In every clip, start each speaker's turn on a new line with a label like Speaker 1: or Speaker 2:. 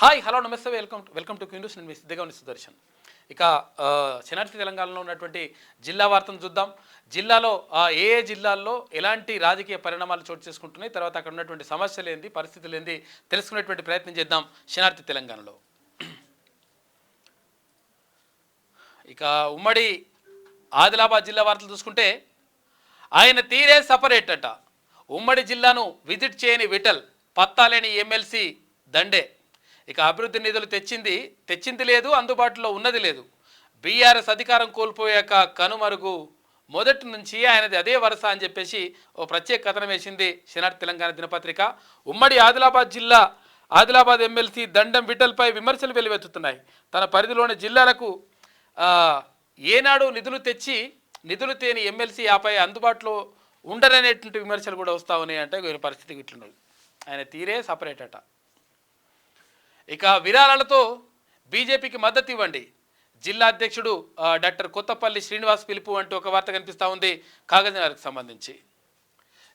Speaker 1: Hi hello నమస్తే welcome to Q News. నేను మీ సిద్ధగా సుదర్శన్. ఇక శనార్థి తెలంగాణలో ఉన్నటువంటి జిల్లా వార్తను చూద్దాం. జిల్లాలో ఏ జిల్లాల్లో ఎలాంటి రాజకీయ పరిణామాలు చోటు చేసుకుంటున్నాయి, తర్వాత అక్కడ ఉన్నటువంటి సమస్యలు ఏంది, పరిస్థితులు ఏంది తెలుసుకునేటువంటి ప్రయత్నం చేద్దాం శనార్థి తెలంగాణలో. ఇక ఉమ్మడి ఆదిలాబాద్ జిల్లా వార్తలు చూసుకుంటే ఆయన తీరే సపరేట్ అట. ఉమ్మడి జిల్లాను విజిట్ చేయని విఠల్, పత్తాలేని ఎమ్మెల్సీ దండే. ఇక అభివృద్ధి నిధులు తెచ్చింది లేదు, అందుబాటులో ఉన్నది లేదు. బీఆర్ఎస్ అధికారం కోల్పోయాక కనుమరుగు, మొదటి నుంచి ఆయనది అదే వరుస అని చెప్పేసి ఓ ప్రత్యేక కథనం వేసింది శనార్థి తెలంగాణ దినపత్రిక. ఉమ్మడి ఆదిలాబాద్ ఎమ్మెల్సీ దండం విఠల్పై విమర్శలు వెలువెత్తుతున్నాయి. తన పరిధిలోని జిల్లాలకు ఏనాడు నిధులు తేని ఎమ్మెల్సీ ఆపై అందుబాటులో ఉండరనేటువంటి విమర్శలు కూడా వస్తూ ఉన్నాయి. అంటే వీరి పరిస్థితి ఇట్లున్నది. ఆయన తీరే సపరేట్ అట. ఇక విరాళాలతో బీజేపీకి మద్దతు ఇవ్వండి, జిల్లా అధ్యక్షుడు డాక్టర్ కొత్తపల్లి శ్రీనివాస్ పిలుపు అంటూ ఒక వార్త కనిపిస్తూ ఉంది కాగజ్నగర్కి సంబంధించి.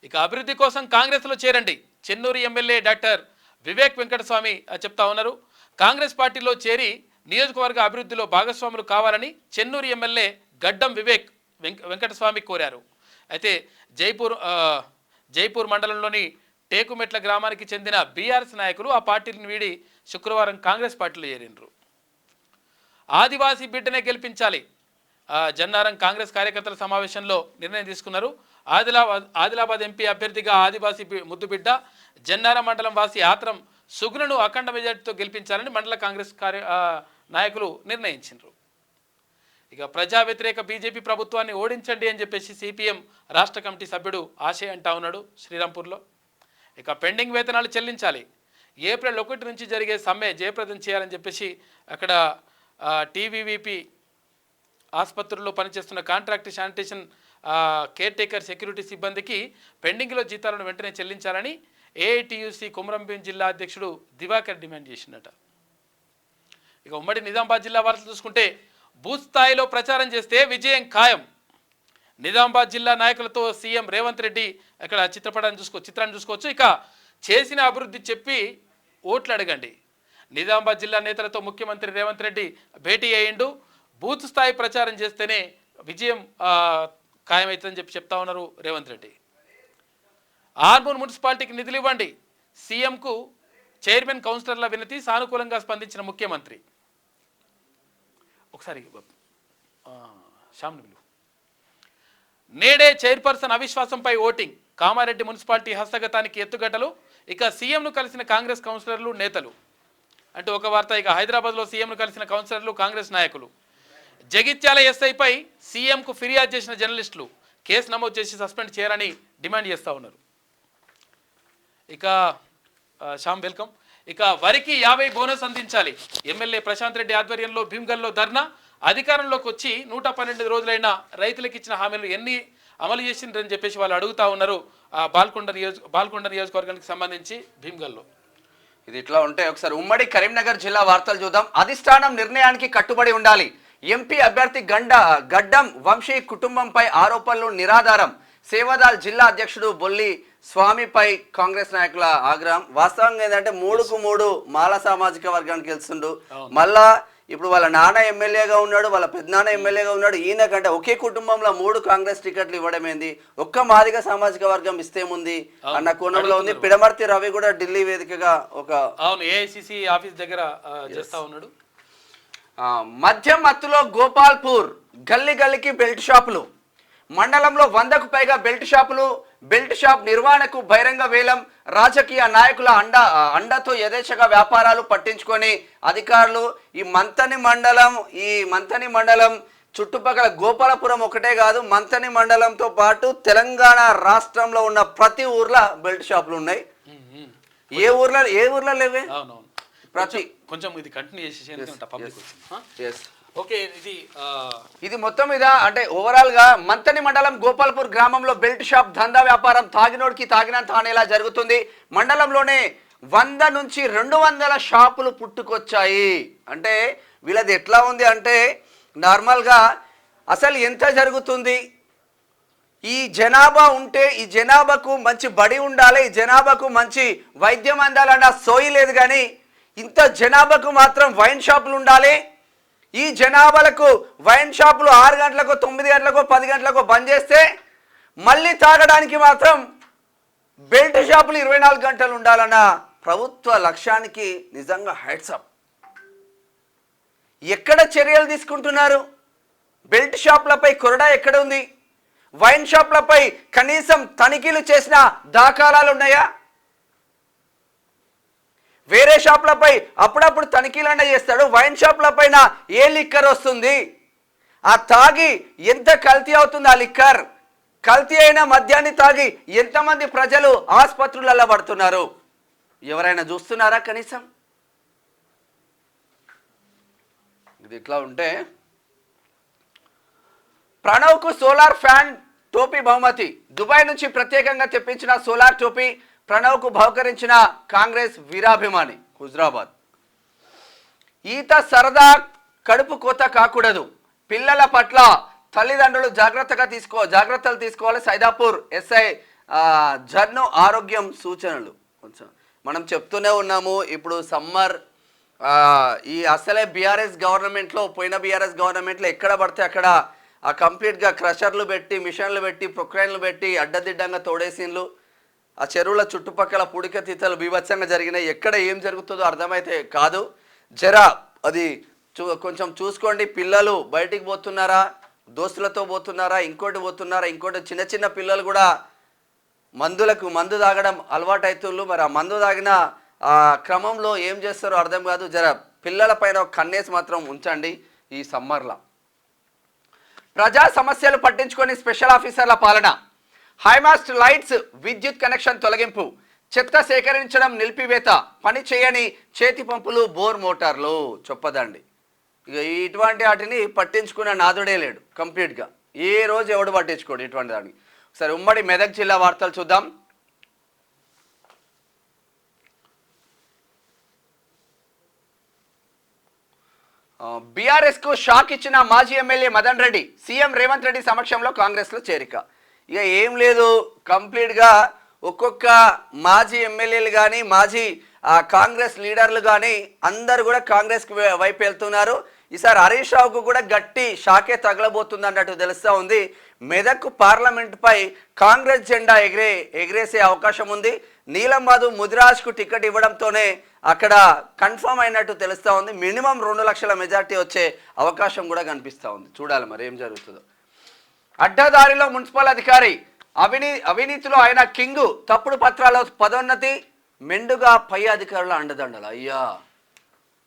Speaker 1: ఇక అభివృద్ధి కోసం కాంగ్రెస్లో చేరండి, చెన్నూరు ఎమ్మెల్యే డాక్టర్ వివేక్ వెంకటస్వామి చెప్తా ఉన్నారు. కాంగ్రెస్ పార్టీలో చేరి నియోజకవర్గ అభివృద్ధిలో భాగస్వాములు కావాలని చెన్నూరు ఎమ్మెల్యే గడ్డం వివేక్ వెంకటస్వామి కోరారు. అయితే జైపూర్ మండలంలోని టేకుమెట్ల గ్రామానికి చెందిన బీఆర్ఎస్ నాయకులు ఆ పార్టీని వీడి శుక్రవారం కాంగ్రెస్ పార్టీలో చేరినరు. ఆదివాసీ బిడ్డనే గెలిపించాలి, జన్నారం కాంగ్రెస్ కార్యకర్తల సమావేశంలో నిర్ణయం తీసుకున్నారు. ఆదిలాబాద్ ఎంపీ అభ్యర్థిగా ఆదివాసీ ముద్దుబిడ్డ జన్నారం మండలం వాసి ఆత్రం సుగుణను అఖండ మెజార్టీతో గెలిపించాలని మండల కాంగ్రెస్ నాయకులు నిర్ణయించారు. ఇక ప్రజా వ్యతిరేక బీజేపీ ప్రభుత్వాన్ని ఓడించండి అని చెప్పేసి సిపిఎం రాష్ట్ర కమిటీ సభ్యుడు ఆశయ్ అంటా ఉన్నాడు శ్రీరాంపూర్లో. ఇక పెండింగ్ వేతనాలు చెల్లించాలి, ఏప్రిల్ 1 నుంచి జరిగే సమ్మె జయప్రదం చేయాలని చెప్పేసి అక్కడ టీవీవీపీ ఆసుపత్రుల్లో పనిచేస్తున్న contract sanitation care taker security సిబ్బందికి పెండింగ్లో జీతాలను వెంటనే చెల్లించాలని ఏఐటీయూసీ కొమరంభీం జిల్లా అధ్యక్షుడు దివాకర్ డిమాండ్ చేసినట. ఇక ఉమ్మడి నిజామాబాద్ జిల్లా వార్తలు చూసుకుంటే బూత్ స్థాయిలో ప్రచారం చేస్తే విజయం ఖాయం, నిజామాబాద్ జిల్లా నాయకులతో సీఎం రేవంత్ రెడ్డి అక్కడ చిత్రాన్ని చూసుకోవచ్చు. ఇక చేసిన అభివృద్ధి చెప్పి ఓట్లు అడగండి, నిజామాబాద్ జిల్లా నేతలతో ముఖ్యమంత్రి రేవంత్ రెడ్డి భేటీ అయ్యిండు. బూత్ స్థాయి ప్రచారం చేస్తేనే విజయం ఖాయమవుతుందని చెప్తా ఉన్నారు రేవంత్ రెడ్డి. ఆర్మూర్ మున్సిపాలిటీకి నిధులు ఇవ్వండి, సీఎంకు చైర్మన్ కౌన్సిలర్ల వినతి, సానుకూలంగా స్పందించిన ముఖ్యమంత్రి. ఒకసారి శ్యామ్ను నేడే చైర్పర్సన్ అవిశ్వాసంపై ఓటింగ్, కామారెడ్డి మున్సిపాలిటీ హస్తగతానికి ఎత్తుగడలు. ఇక సీఎంను కలిసిన కాంగ్రెస్ కౌన్సిలర్లు నేతలు అంటే ఒక వార్త. ఇక హైదరాబాద్లో సీఎంను కలిసిన కౌన్సిలర్లు కాంగ్రెస్ నాయకులు. జగిత్యాల ఎస్ఐపై సీఎంకు ఫిర్యాదు చేసిన జర్నలిస్టులు కేసు నమోదు చేసి సస్పెండ్ చేయాలని డిమాండ్ చేస్తూ ఉన్నారు. ఇక శ్యామ్ వెల్కమ్. ఇక వరికి 50 బోనస్ అందించాలి, ఎమ్మెల్యే ప్రశాంత్ రెడ్డి ఆధ్వర్యంలో భీమ్గల్లో ధర్నా. అధికారంలోకి వచ్చి 112 రోజులైన రైతులకు ఇచ్చిన హామీలు ఎన్ని అమలు చేసిండ్రని చెప్పేసి వాళ్ళు అడుగుతా ఉన్నారు. బాల్కొండ నియోజకవర్గానికి సంబంధించి భీమ్గల్లో
Speaker 2: ఇది ఇట్లా ఉంటే ఒకసారి ఉమ్మడి కరీంనగర్ జిల్లా వార్తలు చూద్దాం. అధిష్టానం నిర్ణయానికి కట్టుబడి ఉండాలి, ఎంపీ అభ్యర్థి గడ్డం వంశీ కుటుంబంపై ఆరోపణలు నిరాధారం. సేవాదాల్ జిల్లా అధ్యక్షుడు బొల్లి స్వామిపై కాంగ్రెస్ నాయకుల ఆగ్రహం. వాస్తవంగా ఏంటంటే 3కు 3 మాల సామాజిక వర్గానికి వెళ్తుండు. మళ్ళా ఇప్పుడు వాళ్ళ నాన్న ఎమ్మెల్యేగా ఉన్నాడు, వాళ్ళ పెద్దనాన్న ఎమ్మెల్యేగా ఉన్నాడు. ఈయన కంటే ఒకే కుటుంబంలో 3 కాంగ్రెస్ టికెట్లు ఇవ్వడం ఏంది, ఒక్క మాదిగ సామాజిక వర్గం ఇస్తేముంది అన్న కోణంలో ఉంది. పిడమర్తి రవి కూడా ఢిల్లీ వేదికగా ఒక
Speaker 1: ఏఐసిసి ఆఫీస్ దగ్గర చేస్తా ఉన్నాడు.
Speaker 2: మద్యం మత్తులో గోపాల్పూర్ గల్లీ గల్లీకి బెల్ట్ షాపులు. మండలంలో 100కు పైగా బెల్ట్ షాపులు. బెల్ట్ షాప్ నిర్వహణకు బహిరంగ వేలం. రాజకీయ నాయకుల అండతో యథేచ్ఛగా వ్యాపారాలు పట్టించుకొని అధికారులు. ఈ మంతని మండలం చుట్టుపక్కల గోపాలపురం ఒకటే కాదు, మంతని మండలంతో పాటు తెలంగాణ రాష్ట్రంలో ఉన్న ప్రతి ఊర్లో బెల్ట్ షాపులు ఉన్నాయి. ఏ ఊర్లో లేవే
Speaker 1: ప్రతి కొంచెం ఇది కంటిన్యూ చేసి ఓకే.
Speaker 2: ఇది మొత్తం మీద అంటే ఓవరాల్ గా మంతని మండలం గోపాల్పూర్ గ్రామంలో బెల్ట్ షాప్ దందా వ్యాపారం తాగినోడికి తాగినంత అనేలా జరుగుతుంది. మండలంలోనే 100 నుంచి 200 షాపులు పుట్టుకొచ్చాయి. అంటే వీళ్ళది ఎట్లా ఉంది అంటే నార్మల్గా అసలు ఎంత జరుగుతుంది, ఈ జనాభా ఉంటే ఈ జనాభాకు మంచి బడి ఉండాలి, ఈ జనాభాకు మంచి వైద్యం అందాలన్న సోయి లేదు. కానీ ఇంత జనాభాకు మాత్రం వైన్ షాపులు ఉండాలి, ఈ జనాభాలకు వైన్ షాపులు 6 గంటలకు 9 గంటలకు 10 గంటలకు బంద్ చేస్తే మళ్ళీ తాగడానికి మాత్రం బెల్ట్ షాపులు 24 గంటలు ఉండాలన్న ప్రభుత్వ లక్ష్యానికి నిజంగా హెడ్సప్. ఎక్కడ చర్యలు తీసుకుంటున్నారు? బెల్ట్ షాపులపై కొరడా ఎక్కడ ఉంది? వైన్ షాపులపై కనీసం తనిఖీలు చేసిన దాఖలాలు ఉన్నాయా? వేరే షాపులపై అప్పుడప్పుడు తనిఖీలన్నా చేస్తాడు, వైన్ షాపులపైన ఏ లిక్కర్ వస్తుంది, ఆ తాగి ఎంత కల్తీ అవుతుంది, ఆ లిక్కర్ కల్తీ అయిన మద్యాన్ని తాగి ఎంతమంది ప్రజలు ఆసుపత్రులలో పడుతున్నారు? ఎవరైనా చూస్తున్నారా కనీసం? ఇది ఇట్లా ఉంటే ప్రణవ్కు సోలార్ ఫ్యాన్ టోపీ బహుమతి. దుబాయ్ నుంచి ప్రత్యేకంగా తెప్పించిన సోలార్ టోపీ ప్రణవ్కు బహుకరించిన కాంగ్రెస్ వీరాభిమాని. హుజరాబాద్. ఈత సరదా, కడుపు కోత కాకూడదు, పిల్లల పట్ల తల్లిదండ్రులు జాగ్రత్తలు తీసుకోవాలి. సైదాపూర్ ఎస్ఐ జర్ను ఆరోగ్యం సూచనలు. కొంచెం మనం చెప్తూనే ఉన్నాము, ఇప్పుడు సమ్మర్ ఈ అసలే బీఆర్ఎస్ గవర్నమెంట్లో, పోయిన బీఆర్ఎస్ గవర్నమెంట్లో ఎక్కడ పడితే అక్కడ కంప్లీట్గా క్రషర్లు పెట్టి, మిషన్లు పెట్టి, ప్రొక్రైన్లు పెట్టి అడ్డదిడ్డంగా తోడేసిన్లు. ఆ చెరువుల చుట్టుపక్కల పుడికతీతలు బీభత్సంగా జరిగినాయి. ఎక్కడ ఏం జరుగుతుందో అర్థమైతే కాదు. జరా అది కొంచెం చూసుకోండి. పిల్లలు బయటికి పోతున్నారా, దోస్తులతో పోతున్నారా, ఇంకోటి పోతున్నారా, ఇంకోటి. చిన్న చిన్న పిల్లలు కూడా మందు తాగడం అలవాటు అవుతున్నారు. మరి ఆ మందు తాగిన క్రమంలో ఏం చేస్తారో అర్థం కాదు. జరా పిల్లల పైన కన్నేసి మాత్రం ఉంచండి ఈ సమ్మర్లో. ప్రజా సమస్యలు పట్టించుకొని స్పెషల్ ఆఫీసర్ల పాలన. హైమాస్ట్ లైట్స్ విద్యుత్ కనెక్షన్ తొలగింపు, చెత్త సేకరించడం నిలిపివేత, పని చేయని చేతి పంపులు, బోర్ మోటార్లు. చెప్పదండి ఇక ఇటువంటి వాటిని పట్టించుకున్న నాదుడే లేడు కంప్లీట్గా. ఏ రోజు ఎవడు పట్టించుకోడు ఇటువంటి దాన్ని. సరే, ఉమ్మడి మెదక్ జిల్లా వార్తలు చూద్దాం. బీఆర్ఎస్కు షాక్ ఇచ్చిన మాజీ ఎమ్మెల్యే మదన్ రెడ్డి. సీఎం రేవంత్ రెడ్డి సమక్షంలో కాంగ్రెస్లో చేరిక. ఇక ఏం లేదు, కంప్లీట్గా ఒక్కొక్క మాజీ ఎమ్మెల్యేలు కానీ, మాజీ కాంగ్రెస్ లీడర్లు కానీ అందరు కూడా కాంగ్రెస్ వైపు వెళ్తున్నారు. ఈసారి హరీష్ రావుకు కూడా గట్టి షాకే తగలబోతుంది అన్నట్టు తెలుస్తూ ఉంది. మెదక్ పార్లమెంటుపై కాంగ్రెస్ జెండా ఎగిరేసే అవకాశం ఉంది. నీలం మధు ముదిరాజ్కు టికెట్ ఇవ్వడంతోనే అక్కడ కన్ఫర్మ్ అయినట్టు తెలుస్తూ ఉంది. మినిమం 2 లక్షల మెజార్టీ వచ్చే అవకాశం కూడా కనిపిస్తూ ఉంది. చూడాలి మరి ఏం జరుగుతుందో. అడ్డదారిలో మున్సిపల్ అధికారి అవినీతిలో ఆయన కింగు, తప్పుడు పత్రాల పదోన్నతి, మెండుగా పై అధికారుల అండదండలు. అయ్యా,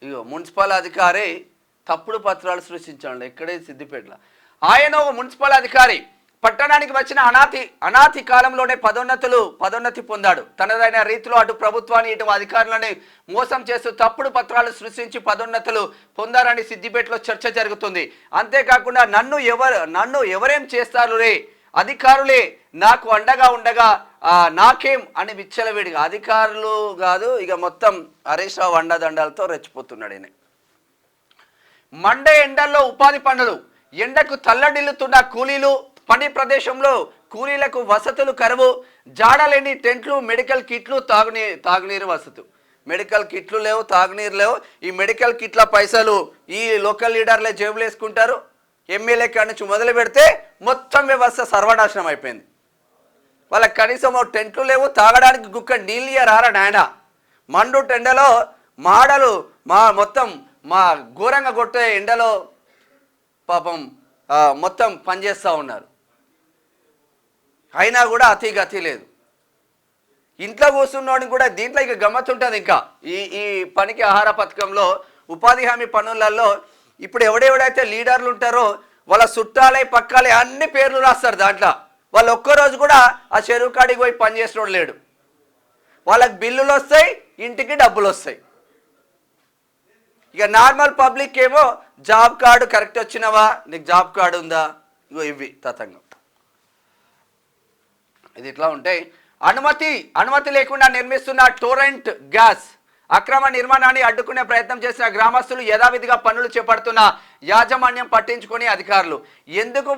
Speaker 2: ఇగో మున్సిపల్ అధికారి తప్పుడు పత్రాలు సృష్టించాడు. ఎక్కడే సిద్దిపేటలో ఆయన ఒక మున్సిపల్ అధికారి పట్టణానికి వచ్చిన అనాతి కాలంలోనే పదోన్నతి పొందాడు. తనదైన రీతిలో అటు ప్రభుత్వాన్ని ఇటు అధికారులని మోసం చేస్తూ తప్పుడు పత్రాలు సృష్టించి పదోన్నతులు పొందారని సిద్దిపేటలో చర్చ జరుగుతుంది. అంతేకాకుండా నన్ను ఎవరేం చేస్తారు రే, అధికారులే నాకు అండగా ఉండగా నాకేం అని విచ్చలవిడిగా. అధికారులు కాదు, ఇక మొత్తం హరీష్ రావు అండదండాలతో రెచ్చిపోతున్నాడు ఈయన. మండే ఎండల్లో ఉపాధి పనులు. ఎండకు తల్లడిల్లుతున్న కూలీలు, పని ప్రదేశంలో కూలీలకు వసతులు కరువు, జాడలేని టెంట్లు, మెడికల్ కిట్లు, తాగునీరు వసతులు. మెడికల్ కిట్లు లేవు, తాగునీరు లేవు. ఈ మెడికల్ కిట్ల పైసలు ఈ లోకల్ లీడర్లే జేబులు వేసుకుంటారు. ఎమ్మెల్యే కాడి నుంచి మొదలు పెడితే మొత్తం వ్యవస్థ సర్వనాశనం అయిపోయింది. వాళ్ళకి కనీసం టెంట్లు లేవు, తాగడానికి గుక్క నీళ్ళు రారా నాయన. మండు టెండలో మాడలు మొత్తం ఘోరంగా కొట్టే ఎండలో పాపం మొత్తం పనిచేస్తూ ఉన్నారు. అయినా కూడా గతి లేదు. ఇంట్లో కూర్చున్నోడికి కూడా దీంట్లో ఇక గమ్మత్తుంటుంది. ఇంకా ఈ పనికి ఆహార పథకంలో, ఉపాధి హామీ పనులలో ఇప్పుడు ఎవడెవడైతే లీడర్లు ఉంటారో వాళ్ళ చుట్టాలే పక్కాలే అన్ని పేర్లు రాస్తారు దాంట్లో. వాళ్ళు ఒక్కరోజు కూడా ఆ చెరువు కాడికి పోయి పనిచేసినోడు లేడు. వాళ్ళకి బిల్లులు వస్తాయి, ఇంటికి డబ్బులు వస్తాయి. ఇక నార్మల్ పబ్లిక్ ఏమో జాబ్ కార్డు కరెక్ట్ వచ్చినవా, నీకు జాబ్ కార్డు ఉందా, ఇగో ఇవి తతంగం. ఇది ఇట్లా ఉంటాయి. అనుమతి లేకుండా నిర్మిస్తున్న టోరెంట్ గ్యాస్ అక్రమ నిర్మాణాన్ని అడ్డుకునే ప్రయత్నం చేసిన గ్రామస్తులు యథావిధిగా పనులు చేపడుతున్న యాజమాన్యం పట్టించుకొని అధికారులు ఎందుకు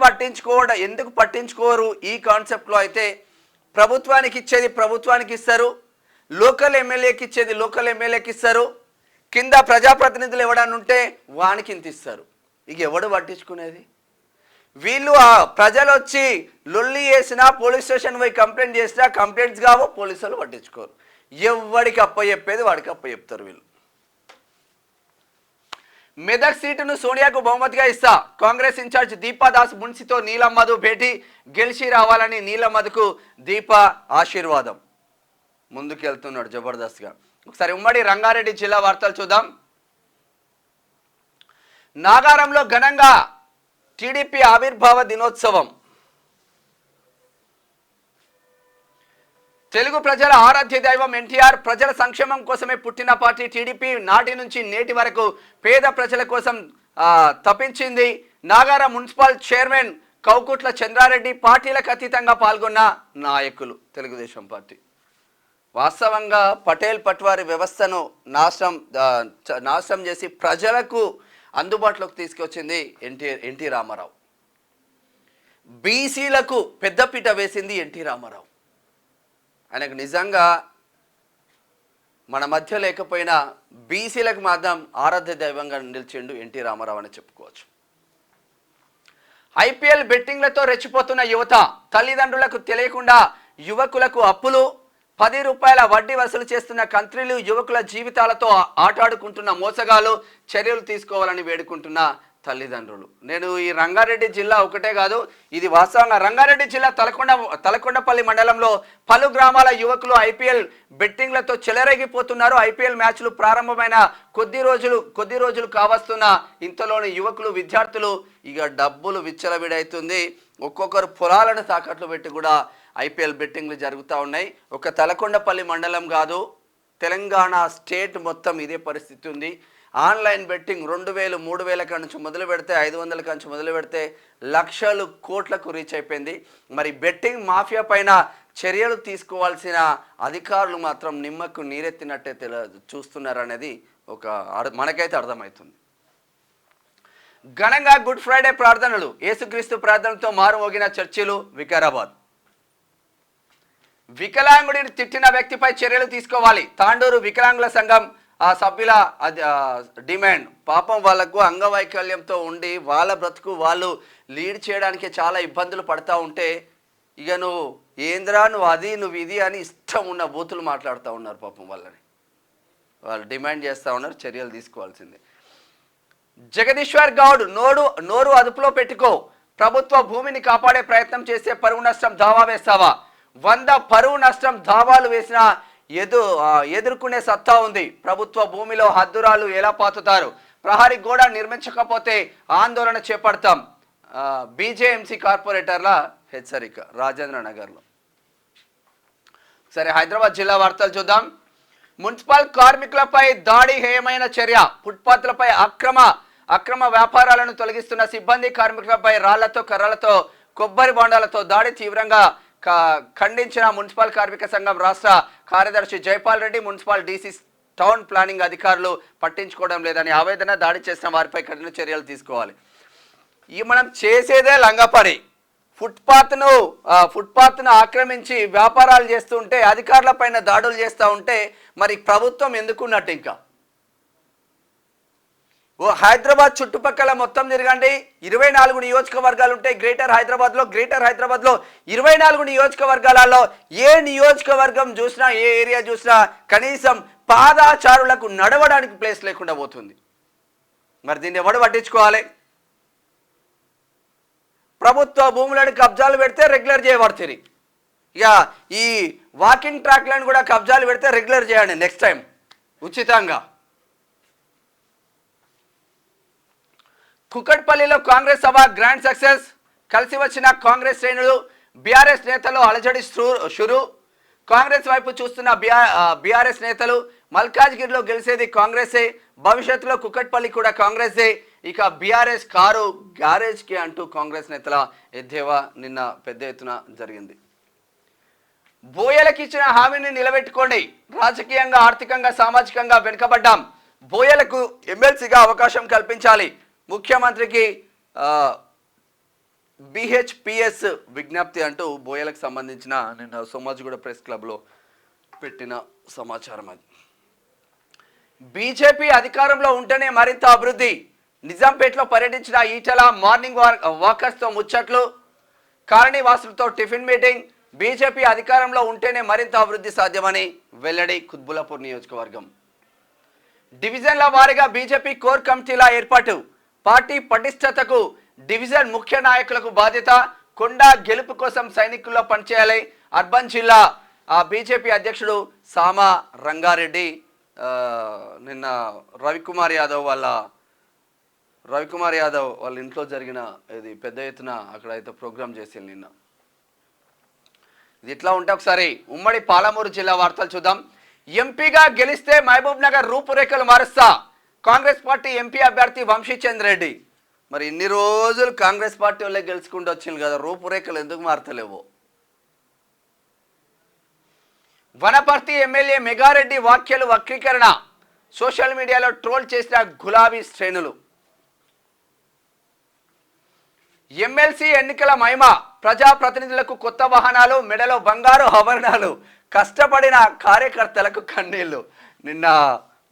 Speaker 2: పట్టించుకోరు? ఈ కాన్సెప్ట్లో అయితే ప్రభుత్వానికి ఇచ్చేది ప్రభుత్వానికి ఇస్తారు, లోకల్ ఎమ్మెల్యేకి ఇచ్చేది లోకల్ ఎమ్మెల్యేకి ఇస్తారు. కింద ప్రజాప్రతినిధులు ఎవడన్నా ఉంటే వానికి ఇంత ఇస్తారు. ఇక ఎవడు పట్టించుకునేది? వీళ్ళు ఆ ప్రజలు వచ్చి లొల్లి చేసినా పోలీస్ స్టేషన్ పోయి కంప్లైంట్ చేసినా కంప్లైంట్స్ కావో, పోలీసులు పట్టించుకోరు. ఎవడికి అప్పచెప్పేది వాడికి అప్పచెప్తారు వీళ్ళు. మెదక్ సీటును సోనియాకు బహుమతిగా ఇస్తా, కాంగ్రెస్ ఇన్ఛార్జ్ దీపాదాస్ మున్సితో నీలమ్మధు భేటీ, గెలిచి రావాలని నీలమ్మధుకు దీప ఆశీర్వాదం. ముందుకెళ్తున్నాడు జబర్దస్త్గా. ఒకసారి ఉమ్మడి రంగారెడ్డి జిల్లా వార్తలు చూద్దాం. నాగారంలో ఘనంగా టీడీపీ ఆవిర్భావ దినోత్సవం. తెలుగు ప్రజల ఆరాధ్య దైవం ఎన్టీఆర్ ప్రజల సంక్షేమం కోసమే పుట్టిన పార్టీ టీడీపీ. నాటి నుంచి నేటి వరకు పేద ప్రజల కోసం తపించింది. నాగారం మున్సిపల్ చైర్మన్ కౌకుట్ల చంద్రారెడ్డి పార్టీలకు అతీతంగా పాల్గొన్న నాయకులు తెలుగుదేశం పార్టీ. వాస్తవంగా పటేల్ పట్వారి వ్యవస్థను నాశనం చేసి ప్రజలకు అందుబాటులోకి తీసుకొచ్చింది ఎన్టీ రామారావు. బీసీలకు పెద్దపీట వేసింది ఎన్టీ రామారావు. ఆయనకు నిజంగా మన మధ్య లేకపోయినా బీసీలకు మాత్రం ఆరాధ్య దైవంగా నిలిచిండు ఎన్టీ రామారావు అని చెప్పుకోవచ్చు. ఐపీఎల్ బెట్టింగ్లతో రెచ్చిపోతున్న యువత, తల్లిదండ్రులకు తెలియకుండా యువకులకు అప్పులు, 10 రూపాయల వడ్డీ వసూలు చేస్తున్న కంత్రీలు, యువకుల జీవితాలతో ఆటాడుకుంటున్న మోసగాలు చర్యలు తీసుకోవాలని వేడుకుంటున్న తల్లిదండ్రులు. నేను ఈ రంగారెడ్డి జిల్లా ఒకటే కాదు, ఇది వాస్తవంగా రంగారెడ్డి జిల్లా తలకొండపల్లి మండలంలో పలు గ్రామాల యువకులు ఐపీఎల్ బెట్టింగ్లతో చెలరేగిపోతున్నారు. ఐపీఎల్ మ్యాచ్లు ప్రారంభమైన కొద్ది రోజులు కావస్తున్న ఇంతలోని యువకులు, విద్యార్థులు ఇక డబ్బులు విచ్చలవిడవుతుంది. ఒక్కొక్కరు పొలాలను తాకట్లు పెట్టి కూడా ఐపీఎల్ బెట్టింగ్లు జరుగుతూ ఉన్నాయి. ఒక తలకొండపల్లి మండలం కాదు, తెలంగాణ స్టేట్ మొత్తం ఇదే పరిస్థితి ఉంది. ఆన్లైన్ బెట్టింగ్ 2000, 3000 నుంచి మొదలు పెడితే 500 నుంచి మొదలు పెడితే లక్షలు, కోట్లకు రీచ్ అయిపోయింది. మరి బెట్టింగ్ మాఫియా పైన చర్యలు తీసుకోవాల్సిన అధికారులు మాత్రం నిమ్మకు నీరెత్తినట్టే చూస్తున్నారనేది మనకైతే అర్థమవుతుంది. ఘనంగా గుడ్ ఫ్రైడే ప్రార్థనలు, యేసుక్రీస్తు ప్రార్థనలతో మారుమోగిన చర్చిలు. వికారాబాద్ వికలాంగుడిని తిట్టిన వ్యక్తిపై చర్యలు తీసుకోవాలి. తాండూరు వికలాంగుల సంఘం సభ్యుల డిమాండ్. పాపం వాళ్లకు అంగవైకల్యంతో ఉండి వాళ్ళ బ్రతుకు వాళ్ళు లీడ్ చేయడానికి చాలా ఇబ్బందులు పడతా ఉంటే ఇక నువ్వు ఏంద్రా నువ్వు ఇది అని ఇష్టం ఉన్న బూతులు మాట్లాడుతూ ఉన్నారు. పాపం వాళ్ళని వాళ్ళు డిమాండ్ చేస్తూ ఉన్నారు, చర్యలు తీసుకోవాల్సిందే. జగదీశ్వర్ గౌడ్ నోరు అదుపులో పెట్టుకో, ప్రభుత్వ భూమిని కాపాడే ప్రయత్నం చేస్తే పరువు నష్టం దావా వేస్తావా? 100 పరువు నష్టం దావాలు వేసినా ఎదుర్కొనే సత్తా ఉంది. ప్రభుత్వ భూమిలో హద్దురాలు ఎలా పాతుతారు? ప్రహరీ గోడ నిర్మించకపోతే ఆందోళన చేపడతాం. బీజేఎంసీ కార్పొరేటర్ల హెచ్చరిక రాజేంద్ర నగర్లో. సరే, హైదరాబాద్ జిల్లా వార్తలు చూద్దాం. మున్సిపల్ కార్మికులపై దాడి, హేయమైన చర్య. ఫుట్పాత్లపై అక్రమ వ్యాపారాలను తొలగిస్తున్న సిబ్బంది కార్మికులపై రాళ్లతో, కర్రలతో, కొబ్బరి బొండాలతో దాడి తీవ్రంగా ఖండించిన మున్సిపల్ కార్మిక సంఘం రాష్ట్ర కార్యదర్శి Jaipal Reddy. Municipal DC, town planning అధికారులు పట్టించుకోవడం లేదని ఆవేదన. దాడి చేసిన వారిపై కఠిన చర్యలు తీసుకోవాలి. మనం చేసేదే లంగపడి ఫుట్పాత్ను ఆక్రమించి వ్యాపారాలు చేస్తుంటే, అధికారుల పైన దాడులు చేస్తూ ఉంటే మరి ప్రభుత్వం ఎందుకున్నట్టు? ఇంకా హైదరాబాద్ చుట్టుపక్కల మొత్తం తిరగండి. 24 నియోజకవర్గాలు ఉంటాయి గ్రేటర్ హైదరాబాద్లో 24 నియోజకవర్గాలలో ఏ నియోజకవర్గం చూసినా, ఏ ఏరియా చూసినా కనీసం పాదాచారులకు నడవడానికి ప్లేస్ లేకుండా పోతుంది. మరి దీన్ని ఎవడు పట్టించుకోవాలి? ప్రభుత్వ భూములను కబ్జాలు పెడితే రెగ్యులర్ చేయబడుతుంది. ఇక ఈ వాకింగ్ ట్రాక్లను కూడా కబ్జాలు పెడితే రెగ్యులర్ చేయండి నెక్స్ట్ టైం ఉచితంగా. కుకట్పల్లిలో కాంగ్రెస్ సభ గ్రాండ్ సక్సెస్. కలిసి వచ్చిన కాంగ్రెస్ శ్రేణులు, బీఆర్ఎస్ నేతలు అలజడి షురు. కాంగ్రెస్ వైపు చూస్తున్న బీఆర్ఎస్ నేతలు. మల్కాజ్గిరిలో గెలిచేది కాంగ్రెసే, భవిష్యత్తులో కుకట్పల్లి కూడా కాంగ్రెసే. ఇక బీఆర్ఎస్ కారు గ్యారేజ్కి అంటూ కాంగ్రెస్ నేతల ఎద్దేవా నిన్న పెద్ద ఎత్తున జరిగింది. బోయలకు ఇచ్చిన హామీని నిలబెట్టుకోండి. రాజకీయంగా, ఆర్థికంగా, సామాజికంగా వెనుకబడ్డాం. బోయలకు ఎమ్మెల్సీగా అవకాశం కల్పించాలి. ముఖ్యమంత్రికి BHPS విజ్ఞప్తి అంటూ బోయలకు సంబంధించిన నిన్న సోమాజిగూడ ప్రెస్ క్లబ్లో పెట్టిన సమాచారం అది. బీజేపీ అధికారంలో ఉంటేనే మరింత అభివృద్ధి. నిజాంపేటలో పర్యటించిన ఈటెల మార్నింగ్ వాకర్స్తో ముచ్చట్లు, కాలనీ వాసులతో టిఫిన్ మీటింగ్. బీజేపీ అధికారంలో ఉంటేనే మరింత అభివృద్ధి సాధ్యమని వెల్లడి. కుత్బులాపూర్ నియోజకవర్గం డివిజన్ల వారీగా బీజేపీ కోర్ కమిటీల ఏర్పాటు. పార్టీ పటిష్టతకు డివిజన్ ముఖ్య నాయకులకు బాధ్యత. కొండా గెలుపు కోసం సైనికుల్లో పనిచేయాలి. అర్బన్ జిల్లా బీజేపీ అధ్యక్షుడు సామా రంగారెడ్డి నిన్న రవికుమార్ యాదవ్ వాళ్ళ ఇంట్లో జరిగిన ఇది పెద్ద ఎత్తున అక్కడ అయితే ప్రోగ్రామ్ చేసింది నిన్న. ఇది ఇట్లా ఉంటే ఒకసారి ఉమ్మడి పాలమూరు జిల్లా వార్తలు చూద్దాం. ఎంపీగా గెలిస్తే మహబూబ్ నగర్ రూపురేఖలు మారుస్తా, కాంగ్రెస్ పార్టీ ఎంపీ అభ్యర్థి వంశీచంద్ర రెడ్డి. మరి ఇన్ని రోజులు కాంగ్రెస్ పార్టీ వాళ్ళే గెలుచుకుంటూ వచ్చింది కదా, రూపురేఖలు ఎందుకు మారతలేవు? వనపర్తి ఎమ్మెల్యే మెగారెడ్డి వ్యాఖ్యలు వక్రీకరణ, సోషల్ మీడియాలో ట్రోల్ చేసిన గులాబీ శ్రేణులు. ఎమ్మెల్సీ ఎన్నికల మహిమ, ప్రజాప్రతినిధులకు కొత్త వాహనాలు, మెడలో బంగారు ఆభరణాలు, కష్టపడిన కార్యకర్తలకు కన్నీళ్లు. నిన్న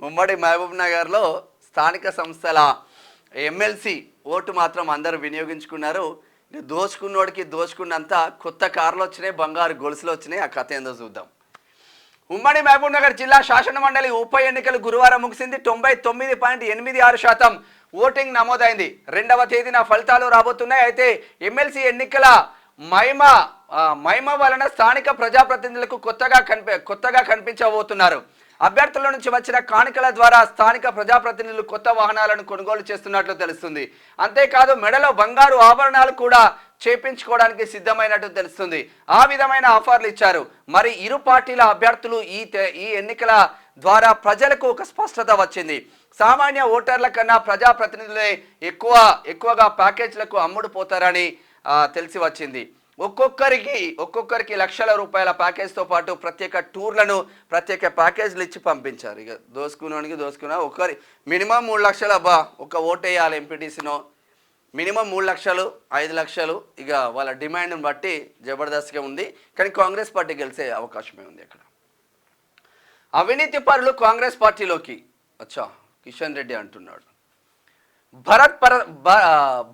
Speaker 2: ఉమ్మడి మహబూబ్ నగర్లో స్థానిక సంస్థల ఎమ్మెల్సీ ఓటు మాత్రం అందరూ వినియోగించుకున్నారు. దోచుకున్నోడికి దోచుకున్నంత కొత్త కార్లు వచ్చినాయి, బంగారు గొలుసులు వచ్చినాయి. ఆ కథ ఏందో చూద్దాం. ఉమ్మడి మహబూబ్ నగర్ జిల్లా శాసన మండలి ఉప ఎన్నికలు గురువారం ముగిసింది. 99.86% ఓటింగ్ నమోదైంది. 2వ తేదీన ఫలితాలు రాబోతున్నాయి. అయితే ఎమ్మెల్సీ ఎన్నికల మహిమ వలన స్థానిక ప్రజాప్రతినిధులకు కొత్తగా కనిపించబోతున్నారు. అభ్యర్థుల నుంచి వచ్చిన కానుకల ద్వారా స్థానిక ప్రజాప్రతినిధులు కొత్త వాహనాలను కొనుగోలు చేస్తున్నట్లు తెలుస్తుంది. అంతేకాదు మెడలో బంగారు ఆభరణాలు కూడా చేపించుకోవడానికి సిద్ధమైనట్టు తెలుస్తుంది. ఆ విధమైన ఆఫర్లు ఇచ్చారు. మరి ఇరు పార్టీల అభ్యర్థులు ఈ ఎన్నికల ద్వారా ప్రజలకు ఒక స్పష్టత వచ్చింది. సామాన్య ఓటర్ల కన్నా ప్రజాప్రతినిధులే ఎక్కువగా ప్యాకేజీలకు అమ్ముడు పోతారని తెలిసి వచ్చింది. ఒక్కొక్కరికి లక్షల రూపాయల ప్యాకేజ్తో పాటు ప్రత్యేక టూర్లను, ప్రత్యేక ప్యాకేజీలు ఇచ్చి పంపించారు. ఇక దోసుకున్నా ఒకరి మినిమం 3 లక్షలు అబ్బా ఒక ఓటు వేయాలి. ఎంపీటీసీనో మినిమం 3 లక్షలు 5 లక్షలు. ఇక వాళ్ళ డిమాండ్ని బట్టి జబర్దస్త్గా ఉంది. కానీ కాంగ్రెస్ పార్టీ గెలిచే అవకాశమే ఉంది. అక్కడ అవినీతి పరులు కాంగ్రెస్ పార్టీలోకి కిషన్ రెడ్డి అంటున్నాడు.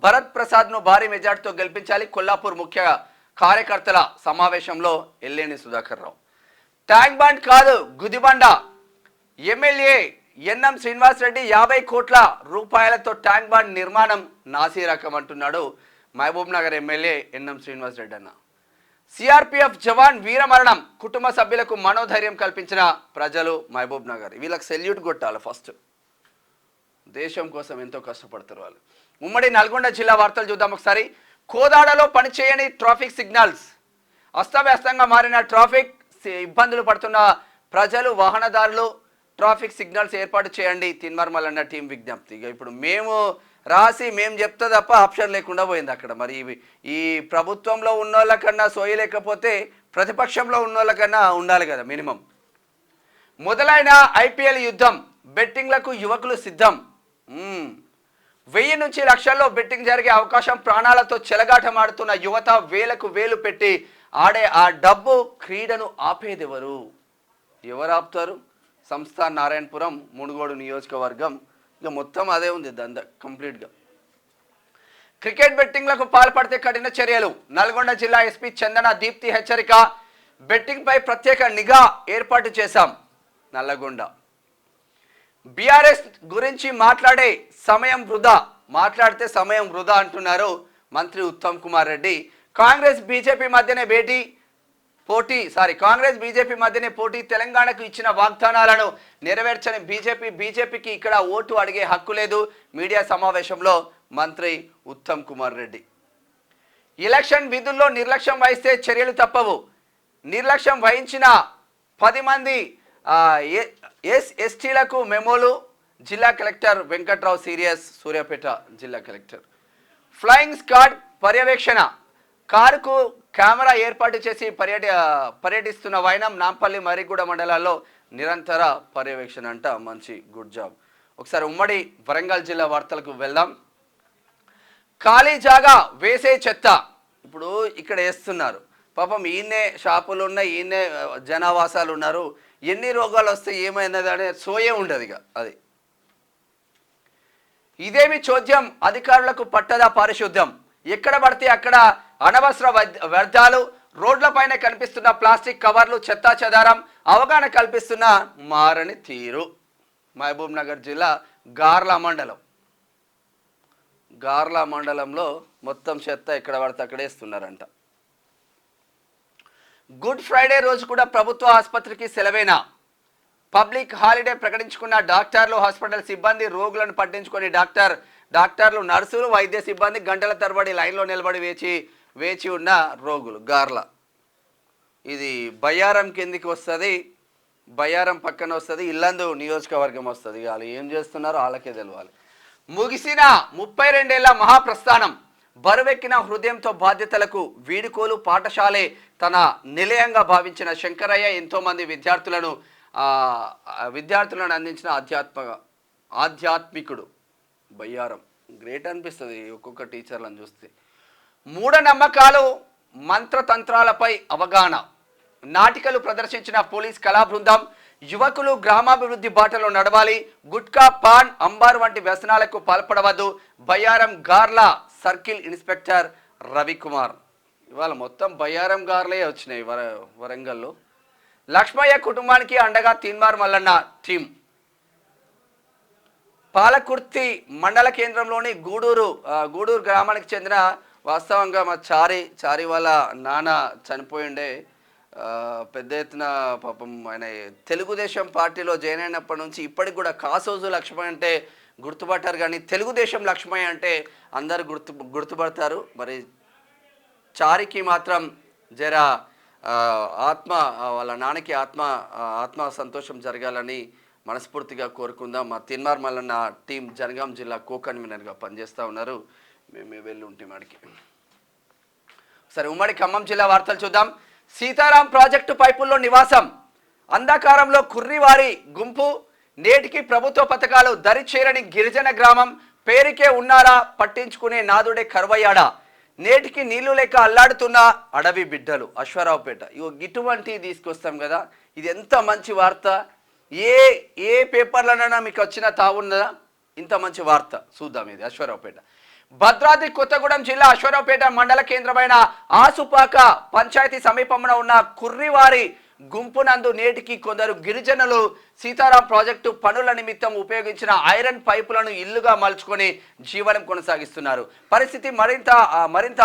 Speaker 2: భరత్ ప్రసాద్ను భారీ మెజార్టీతో గెలిపించాలి. కొల్లాపూర్ ముఖ్య కార్యకర్తల సమావేశంలో ఎల్లేని సుధాకర్ రావు. ట్యాంక్ బండ్ కాదు గుదిబండ, ఎమ్మెల్యే ఎన్ఎం శ్రీనివాస్ రెడ్డి 50 కోట్ల రూపాయలతో ట్యాంక్ బండ్ నిర్మాణం నాసీ రకం అంటున్నాడు మహబూబ్ నగర్ ఎమ్మెల్యే ఎన్ఎం శ్రీనివాస్ రెడ్డి అన్న. సిఆర్పిఎఫ్ జవాన్ వీరమరణం, కుటుంబ సభ్యులకు మనోధైర్యం కల్పించిన ప్రజలు మహబూబ్ నగర్. వీళ్ళకి సెల్యూట్ కొట్టాలి. ఫస్ట్ దేశం కోసం ఎంతో కష్టపడతారు వాళ్ళు. ఉమ్మడి నల్గొండ జిల్లా వార్తలు చూద్దాం ఒకసారి. కోదాడలో పనిచేయని ట్రాఫిక్ సిగ్నల్స్, అస్తవ్యస్తంగా మారిన ట్రాఫిక్, ఇబ్బందులు పడుతున్న ప్రజలు, వాహనదారులు. ట్రాఫిక్ సిగ్నల్స్ ఏర్పాటు చేయండి తిన్మర్మల్ అన్న టీం విజ్ఞప్తి. ఇక ఇప్పుడు మేము చెప్తా తప్ప ఆప్షన్ లేకుండా పోయింది అక్కడ. మరి ఈ ప్రభుత్వంలో ఉన్నోళ్ళ కన్నా సోయలేకపోతే ప్రతిపక్షంలో ఉన్నోళ్ళ కన్నా ఉండాలి కదా మినిమం. మొదలైన ఐపీఎల్ యుద్ధం, బెట్టింగ్లకు యువకులు సిద్ధం. 1000 నుంచి లక్షల్లో బెట్టింగ్ జరిగే అవకాశం. ప్రాణాలతో చెలగాటమాడుతున్న యువత వేలకు వేలు పెట్టి ఆడే ఆ డబ్బు క్రీడను ఆపేదెవరు? ఎవరు ఆపుతారు? సంస్థ నారాయణపురం మునుగోడు నియోజకవర్గం. ఇక మొత్తం అదే ఉంది దందా కంప్లీట్గా. క్రికెట్ బెట్టింగ్లకు పాల్పడితే కఠిన చర్యలు. నల్గొండ జిల్లా ఎస్పీ చందన దీప్తి హెచ్చరిక. బెట్టింగ్పై ప్రత్యేక నిఘా ఏర్పాటు చేశాం. నల్లగొండ బీఆర్ఎస్ గురించి మాట్లాడితే సమయం వృధా అంటున్నారు మంత్రి ఉత్తమ్ కుమార్ రెడ్డి. కాంగ్రెస్ బీజేపీ మధ్యనే పోటీ. తెలంగాణకు ఇచ్చిన వాగ్దానాలను నెరవేర్చని బీజేపీకి ఇక్కడ ఓటు అడిగే హక్కు లేదు. మీడియా సమావేశంలో మంత్రి ఉత్తమ్ కుమార్ రెడ్డి. ఎలక్షన్ విధుల్లో నిర్లక్ష్యం వహిస్తే చర్యలు తప్పవు. నిర్లక్ష్యం వహించిన 10 మంది ఎస్టీలకు మెమోలు. జిల్లా కలెక్టర్ వెంకట్రావు సీరియస్. సూర్యాపేట జిల్లా కలెక్టర్. ఫ్లయింగ్ స్క్వాడ్ పర్యవేక్షణ, కారుకు కెమెరా ఏర్పాటు చేసి పర్యటిస్తున్న వైనం. నాంపల్లి మరిగూడ మండలాల్లో నిరంతర పర్యవేక్షణ అంట. మంచి గుడ్ జాబ్. ఒకసారి ఉమ్మడి వరంగల్ జిల్లా వార్తలకు వెళ్దాం. ఖాళీ జాగా వేసే చెత్త ఇప్పుడు ఇక్కడ వేస్తున్నారు. పాపం ఈయనే షాపులు ఉన్నాయి, ఈయనే జనావాసాలు ఉన్నారు. ఎన్ని రోగాలు వస్తే ఏమైనది అనే సోయే ఉండదు ఇక అది. ఇదేమి చోద్యం, అధికారులకు పట్టదా పారిశుద్ధ్యం, ఎక్కడ పడితే అక్కడ అనవసర వ్యర్థాలు, రోడ్లపైన కనిపిస్తున్న ప్లాస్టిక్ కవర్లు, చెత్తా చెదారం, అవగాహన కల్పిస్తున్న మారని తీరు. మహబూబ్ నగర్ జిల్లా గార్లా మండలంలో మొత్తం చెత్త ఎక్కడ పడితే అక్కడే ఇస్తున్నారంట. గుడ్ ఫ్రైడే రోజు కూడా ప్రభుత్వ ఆసుపత్రికి సెలవేనా, పబ్లిక్ హాలిడే ప్రకటించుకున్న డాక్టర్లు, హాస్పిటల్ సిబ్బంది, రోగులను పట్టించుకొని డాక్టర్లు, నర్సులు, వైద్య సిబ్బంది గంటల తరబడి లైన్లో నిలబడి వేచి ఉన్న రోగులు. గార్ల ఇది బయ్యారం కిందికి వస్తుంది, బయ్యారం పక్కన వస్తుంది, ఇల్లందు నియోజకవర్గం వస్తుంది. వాళ్ళు ఏం చేస్తున్నారో వాళ్ళకే తెలవాలి. ముగిసిన 32 ఏళ్ల మహాప్రస్థానం, బరువెక్కిన హృదయంతో బాధ్యతలకు వీడుకోలు, పాఠశాలే తన నిలయంగా భావించిన శంకరయ్య ఎంతోమంది విద్యార్థులను అందించిన ఆధ్యాత్మికుడు. బయ్యారం గ్రేట్ అనిపిస్తుంది ఒక్కొక్క టీచర్లను చూస్తే. మూఢనమ్మకాలు, మంత్రతంత్రాలపై అవగాహన, నాటికలు ప్రదర్శించిన పోలీస్ కళా బృందం. యువకులు గ్రామాభివృద్ధి బాటలో నడవాలి, గుట్కా, పాన్, అంబార్ వంటి వ్యసనాలకు పాల్పడవద్దు. బయ్యారం గార్ల సర్కిల్ ఇన్స్పెక్టర్ రవికుమార్. ఇవాళ మొత్తం బయ్యారం గార్లే వచ్చినాయి వరంగల్లో. లక్ష్మయ్య కుటుంబానికి అండగా తీన్మార్ మల్లన్న టీం. పాలకుర్తి మండల కేంద్రంలోని గూడూరు గ్రామానికి చెందిన, వాస్తవంగా మా చారి వాళ్ళ నాన్న చనిపోయిండే. పెద్ద ఎత్తున పాపం ఆయన తెలుగుదేశం పార్టీలో జాయిన్ అయినప్పటి నుంచి ఇప్పటికి కూడా కాసోజు లక్ష్మయ్య అంటే గుర్తుపట్టారు, కానీ తెలుగుదేశం లక్ష్మయ్య అంటే అందరు గుర్తుపడతారు. మరి చారికి మాత్రం జరా వాళ్ళ నాన్నకి ఆత్మ సంతోషం జరగాలని మనస్ఫూర్తిగా కోరుకుందాం. మా తిన్మార్ మల్లన్న టీం జనగాం జిల్లా కో-కన్వీనర్గా పనిచేస్తూ ఉన్నారు. మేము వెళ్ళి ఉంటాం అడిగి. సరే, ఉమ్మడి ఖమ్మం జిల్లా వార్తలు చూద్దాం. సీతారాం ప్రాజెక్టు పైపుల్లో నివాసం, అంధకారంలో కుర్రివారి గుంపు, నేటికి ప్రభుత్వ పథకాలు దరిచేరని గిరిజన గ్రామం, పేరుకే ఉన్నారా పట్టించుకునే నాదుడే కరువయ్యాడా, నేటికి నీళ్లు లేక అల్లాడుతున్న అడవి బిడ్డలు. అశ్వారావుపేట. ఇటువంటి తీసుకొస్తాం కదా, ఇది ఎంత మంచి వార్త. ఏ పేపర్లనైనా మీకు వచ్చిన తావున్నదా ఇంత మంచి వార్త? చూద్దాం. ఇది అశ్వారావుపేట. భద్రాద్రి కొత్తగూడెం జిల్లా అశ్వారావుపేట మండల కేంద్రమైన ఆసుపాక పంచాయతీ సమీపంలో ఉన్న కుర్రివారి గుంపునందు నేటికి కొందరు గిరిజనులు సీతారాం ప్రాజెక్టు పనుల నిమిత్తం ఉపయోగించిన ఐరన్ పైపులను ఇల్లుగా మలుచుకొని జీవనం కొనసాగిస్తున్నారు. పరిస్థితి మరింత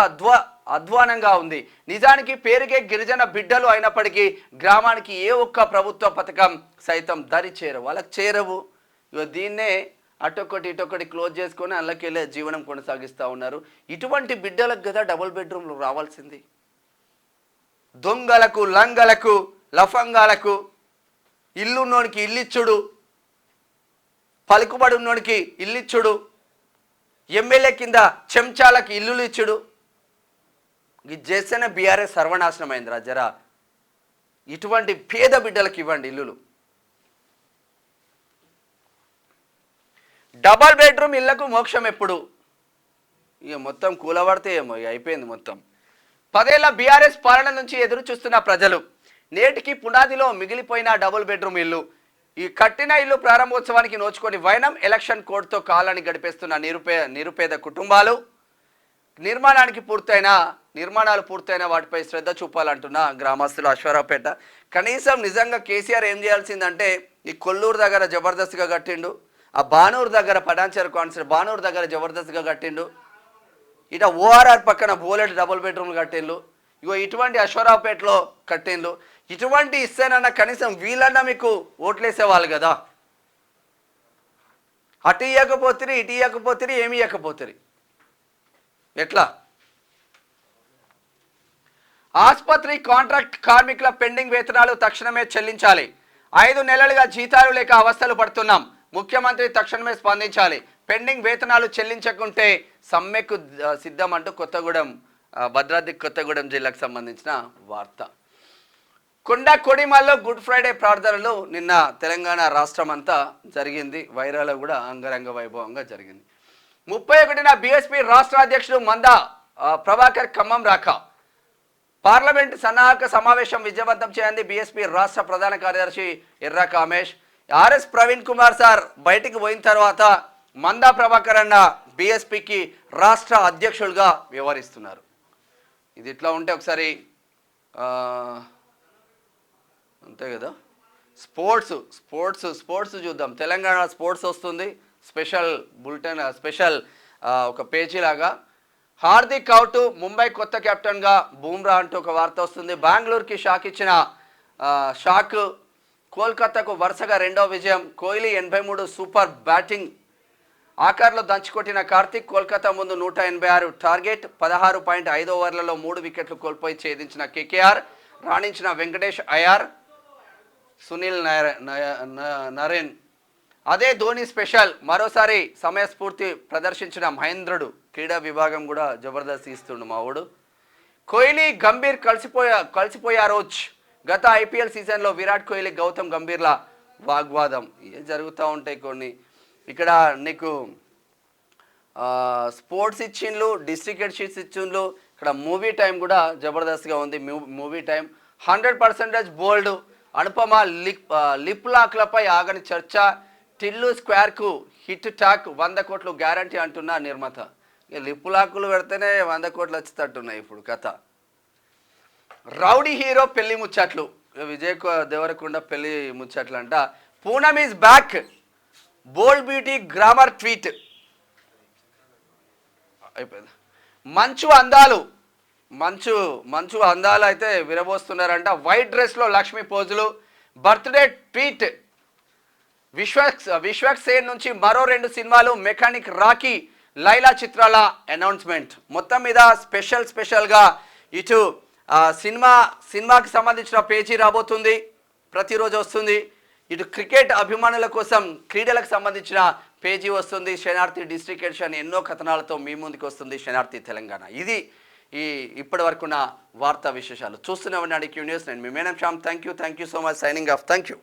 Speaker 2: అధ్వానంగా ఉంది. నిజానికి పేరుకే గిరిజన బిడ్డలు అయినప్పటికీ గ్రామానికి ఏ ఒక్క ప్రభుత్వ పథకం సైతం దరి చేరవు, వాళ్ళకి చేరవు. దీన్నే అటొక్కటి క్లోజ్ చేసుకొని అందులోకెళ్ళే జీవనం కొనసాగిస్తూ ఉన్నారు. ఇటువంటి బిడ్డలకు కదా డబుల్ బెడ్రూమ్లు రావాల్సింది. దొంగలకు, లంగలకు, లఫంగాలకు ఇల్లున్నోనికి ఇల్లిచ్చుడు, పలుకుబడి ఉన్నోనికి ఇల్లిచ్చుడు, ఎమ్మెల్యే కింద చెంచాలకు ఇల్లులు ఇచ్చుడు, ఇది చేస్తేనే బీఆర్ఎస్ సర్వనాశనం అయిందిరా. జరా ఇటువంటి పేద బిడ్డలకు ఇవ్వండి ఇల్లులు. డబల్ బెడ్రూమ్ ఇళ్లకు మోక్షం ఎప్పుడు? ఇక మొత్తం కూలబడితే ఏమో అయిపోయింది మొత్తం. 10 ఏళ్ల బీఆర్ఎస్ పాలన నుంచి ఎదురు చూస్తున్న ప్రజలు నేటికి పునాదిలో మిగిలిపోయిన డబుల్ బెడ్రూమ్ ఇల్లు. ఈ కట్టిన ఇల్లు ప్రారంభోత్సవానికి నోచుకొని వైనం ఎలక్షన్ కోడ్తో కాలాన్ని గడిపేస్తున్న నిరుపేద కుటుంబాలు. నిర్మాణాలు పూర్తయిన వాటిపై శ్రద్ధ చూపాలంటున్న గ్రామస్తులు అశ్వారావుపేట. కనీసం నిజంగా కేసీఆర్ ఏం చేయాల్సిందంటే, ఈ కొల్లూరు దగ్గర జబర్దస్త్గా కట్టిండు, ఆ బానూరు దగ్గర పటాన్చెరు కాన్సెప్ట్ బానూరు దగ్గర జబర్దస్త్గా కట్టిండు, ఇట ఓఆర్ఆర్ పక్కన బోలెట్ డబుల్ బెడ్రూమ్లు కట్టిండ్లు. ఇటువంటి అశ్వారావుపేటలో కట్టిండ్లు. ఇటువంటి ఇస్తేనన్నా కనీసం వీళ్ళన్నా మీకు ఓట్లేసేవాళ్ళు కదా. అటు ఇవ్వకపోతే ఇటు ఇవ్వకపోతే ఏమి ఇవ్వకపోతే ఎట్లా? ఆసుపత్రి కాంట్రాక్ట్ కార్మికుల పెండింగ్ వేతనాలు తక్షణమే చెల్లించాలి. 5 నెలలుగా జీతాలు లేక అవస్థలు పడుతున్నాం. ముఖ్యమంత్రి తక్షణమే స్పందించాలి. పెండింగ్ వేతనాలు చెల్లించకుంటే సమ్మెకు సిద్ధం అంటూ భద్రాద్రి కొత్తగూడెం జిల్లాకు సంబంధించిన వార్త. కొడిమల్లో గుడ్ ఫ్రైడే ప్రార్థనలు నిన్న తెలంగాణ రాష్ట్రం అంతా జరిగింది. వైరాలో కూడా అంగరంగ వైభవంగా జరిగింది. 31న బీఎస్పీ రాష్ట్ర అధ్యక్షుడు మందా ప్రభాకర్ ఖమ్మం రాక పార్లమెంట్ సన్నాహక సమావేశం విజయవంతం చేయండి బీఎస్పీ రాష్ట్ర ప్రధాన కార్యదర్శి ఎర్రా కామేష్. ఆర్ఎస్ ప్రవీణ్ కుమార్ సార్ బయటికి పోయిన తర్వాత మందా ప్రభాకర్ అన్న బీఎస్పీకి రాష్ట్ర అధ్యక్షులుగా వ్యవహరిస్తున్నారు. ఇది ఇట్లా ఉంటే ఒకసారి అంతే కదా, స్పోర్ట్స్ చూద్దాం. తెలంగాణ స్పోర్ట్స్ వస్తుంది, స్పెషల్ బులెటిన్, స్పెషల్ ఒక పేజీ లాగా. హార్దిక్ అవుట్, ముంబై కొత్త కెప్టెన్గా బూమ్రా అంటూ ఒక వార్త వస్తుంది. బెంగళూరుకి షాక్ ఇచ్చిన షాక్, కోల్కతాకు వరుసగా రెండో విజయం. కోహ్లీ 83 సూపర్ బ్యాటింగ్, ఆఖర్లో దంచుకొట్టిన కార్తిక్. కోల్కతా ముందు 186 టార్గెట్, 16.5 ఓవర్లలో 3 వికెట్లు కోల్పోయి ఛేదించిన కేకేఆర్. రాణించిన వెంకటేష్ అయ్యర్, సునీల్ నరేన్. అదే ధోని స్పెషల్, మరోసారి సమయస్ఫూర్తి ప్రదర్శించిన మహేంద్రుడు. క్రీడా విభాగం కూడా జబర్దస్త్ ఇస్తుండు మా ఊడు. కోహ్లీ గంభీర్ కలిసిపోయా రోజు. గత ఐపీఎల్ సీజన్లో విరాట్ కోహ్లీ గౌతమ్ గంభీర్ల వాగ్వాదం. ఏం జరుగుతూ ఉంటాయి కొన్ని. ఇక్కడ నీకు స్పోర్ట్స్ ఇచ్చిండ్లు, డిస్ట్రిక్ట్ షీట్స్ ఇచ్చిండ్లు. ఇక్కడ మూవీ టైం కూడా జబర్దస్త్గా ఉంది. మూవీ టైం 100% బోల్డ్. అనుపమ లిప్ లాక్లపై ఆగని చర్చ. టిల్లు స్క్వేర్కు హిట్ టాక్, 100 కోట్లు గ్యారంటీ అంటున్న నిర్మాత. ఇక లిప్ లాక్లు పెడితేనే 100 కోట్లు వచ్చేటట్టున్నాయి ఇప్పుడు కథ. రౌడీ హీరో పెళ్లి ముచ్చట్లు, విజయ్ దేవరకొండ పెళ్లి ముచ్చట్లు అంట. Poonam is back, bold beauty glamour tweet. అయిపోయింది. మంచు అందాలు అయితే విరబోస్తున్నారంట. వైట్ డ్రెస్లో లక్ష్మి పోజులు. Birthday tweet. విశ్వక్ సేన్ నుంచి మరో 2 సినిమాలు. మెకానిక్, రాకీ, లైలా చిత్రాల అనౌన్స్మెంట్. మొత్తం మీద స్పెషల్గా ఇటు సినిమాకి సంబంధించిన పేజీ రాబోతుంది, ప్రతిరోజు వస్తుంది. ఇటు క్రికెట్ అభిమానుల కోసం క్రీడలకు సంబంధించిన పేజీ వస్తుంది. శనార్థి డిస్ట్రిక్ట్ ఎడిషన్ ఎన్నో కథనాలతో మీ ముందుకు వస్తుంది శనార్థి తెలంగాణ. ఇది ఇప్పటి వరకున్న వార్తా విశేషాలు. చూస్తూనే ఉండండి క్యూ న్యూస్. నేను మీ మేనం Shyam. Thank you so much. Signing off. Thank you.